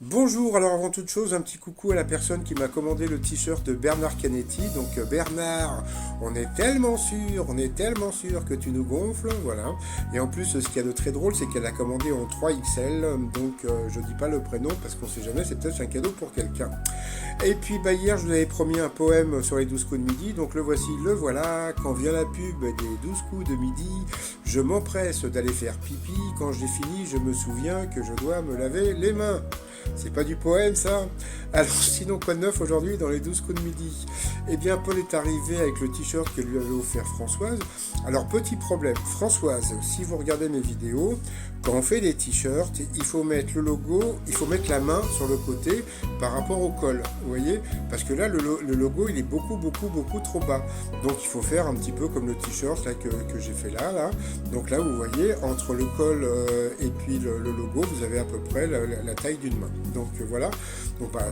Bonjour, alors avant toute chose, un petit coucou à la personne qui m'a commandé le t-shirt de Bernard Canetti. Donc Bernard, on est tellement sûr que tu nous gonfles, voilà. Et en plus, ce qu'il y a de très drôle, c'est qu'elle a commandé en 3XL, donc je dis pas le prénom parce qu'on sait jamais, c'est peut-être un cadeau pour quelqu'un. Et puis bah, hier, je vous avais promis un poème sur les 12 coups de midi, donc le voici, le voilà. Quand vient la pub des 12 coups de midi, je m'empresse d'aller faire pipi. Quand j'ai fini, je me souviens que je dois me laver les mains. C'est pas du poème ça. Alors sinon quoi de neuf aujourd'hui dans les 12 coups de midi? Eh bien Paul est arrivé avec le t-shirt que lui avait offert Françoise. Alors petit problème, Françoise, si vous regardez mes vidéos, quand on fait des t-shirts, il faut mettre le logo, il faut mettre la main sur le côté par rapport au col, vous voyez? Parce que là le logo il est beaucoup trop bas. Donc il faut faire un petit peu comme le t-shirt là, que j'ai fait là. Donc là vous voyez, entre le col et puis le logo, vous avez à peu près la taille d'une main. Donc voilà. Donc, bah,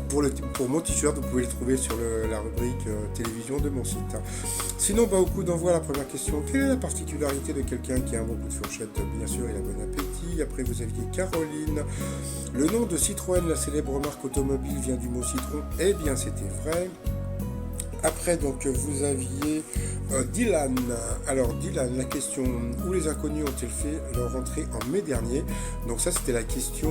pour mon t-shirt, vous pouvez le trouver sur la rubrique télévision de mon site. Sinon, bah, au coup d'envoi, la première question, quelle est la particularité de quelqu'un qui a un bon coup de fourchette? Bien sûr, il a bon appétit. Après, vous aviez Caroline. Le nom de Citroën, la célèbre marque automobile, vient du mot citron. Eh bien, c'était vrai. Après, donc, vous aviez Dylan. Alors, Dylan, la question, où les inconnus ont-ils fait leur entrée en mai dernier? Donc ça, c'était la question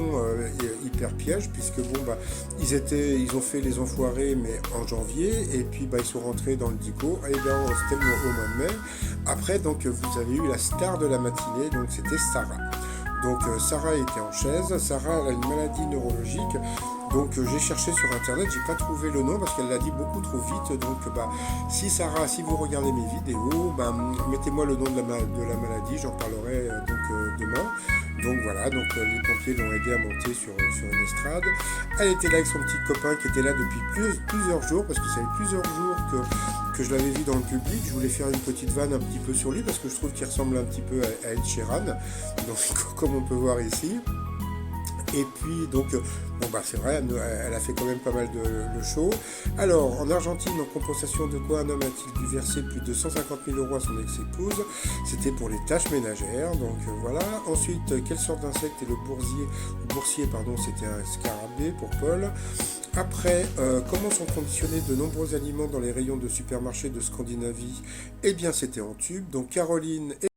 hyper piège, puisque bon, bah, ils ont fait les enfoirés, mais en janvier, et puis bah, ils sont rentrés dans le Dico, et bien, c'était au mois de mai. Après, donc, vous avez eu la star de la matinée, donc c'était Sarah. Donc Sarah était en chaise, Sarah a une maladie neurologique, donc j'ai cherché sur internet, j'ai pas trouvé le nom parce qu'elle l'a dit beaucoup trop vite, donc bah si Sarah, si vous regardez mes vidéos, bah, mettez-moi le nom de la maladie, j'en parlerai demain. Donc voilà, donc les pompiers l'ont aidé à monter sur une estrade. Elle était là avec son petit copain qui était là depuis plusieurs jours, parce que ça fait plusieurs jours que je l'avais vu dans le public. Je voulais faire une petite vanne un petit peu sur lui, parce que je trouve qu'il ressemble un petit peu à Ed Sheeran, donc, comme on peut voir ici. Et puis donc, bon bah c'est vrai, elle a fait quand même pas mal de shows. Alors, en Argentine, en compensation de quoi un homme a-t-il dû verser plus de 150 000 euros à son ex-épouse? C'était pour les tâches ménagères, donc voilà. Ensuite, quelle sorte d'insecte est le boursier, pardon, c'était un scarabée pour Paul. Après, comment sont conditionnés de nombreux aliments dans les rayons de supermarchés de Scandinavie? Eh bien, c'était en tube. Donc Caroline